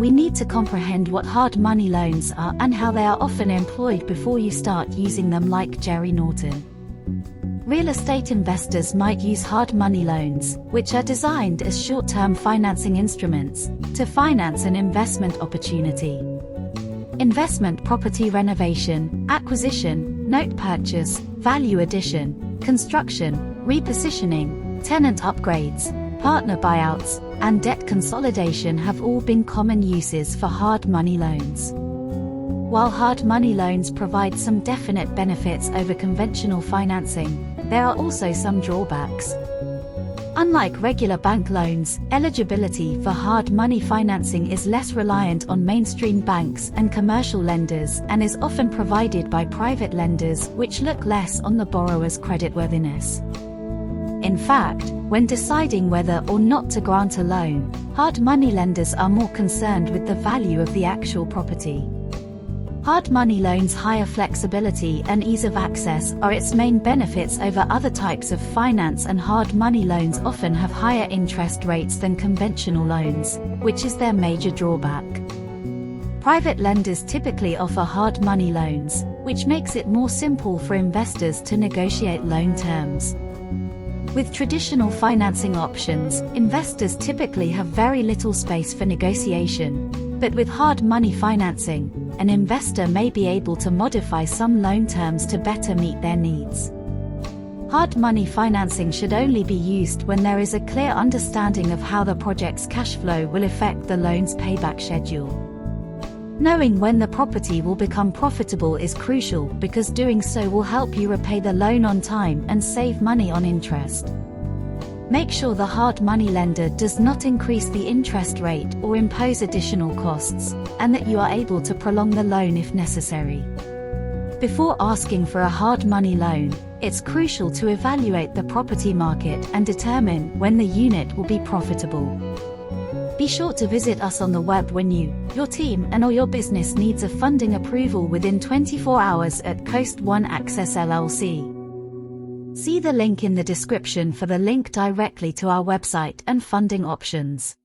we need to comprehend what hard money loans are and how they are often employed before you start using them, like Jerry Norton. Real estate investors might use hard money loans, which are designed as short-term financing instruments, to finance an investment opportunity. Investment property renovation, acquisition, note purchase, value addition, construction, repositioning, tenant upgrades, partner buyouts, and debt consolidation have all been common uses for hard money loans. While hard money loans provide some definite benefits over conventional financing, there are also some drawbacks. Unlike regular bank loans, eligibility for hard money financing is less reliant on mainstream banks and commercial lenders and is often provided by private lenders, which look less on the borrower's creditworthiness. In fact, when deciding whether or not to grant a loan, hard money lenders are more concerned with the value of the actual property. Hard money loans' higher flexibility and ease of access are its main benefits over other types of finance, and hard money loans often have higher interest rates than conventional loans, which is their major drawback. Private lenders typically offer hard money loans, which makes it more simple for investors to negotiate loan terms. With traditional financing options, investors typically have very little space for negotiation, but with hard money financing, an investor may be able to modify some loan terms to better meet their needs. Hard money financing should only be used when there is a clear understanding of how the project's cash flow will affect the loan's payback schedule. Knowing when the property will become profitable is crucial, because doing so will help you repay the loan on time and save money on interest. Make sure the hard money lender does not increase the interest rate or impose additional costs, and that you are able to prolong the loan if necessary. Before asking for a hard money loan, it's crucial to evaluate the property market and determine when the unit will be profitable. Be sure to visit us on the web when you, your team, and/or your business needs a funding approval within 24 hours at Coast One Access LLC. See the link in the description for the link directly to our website and funding options.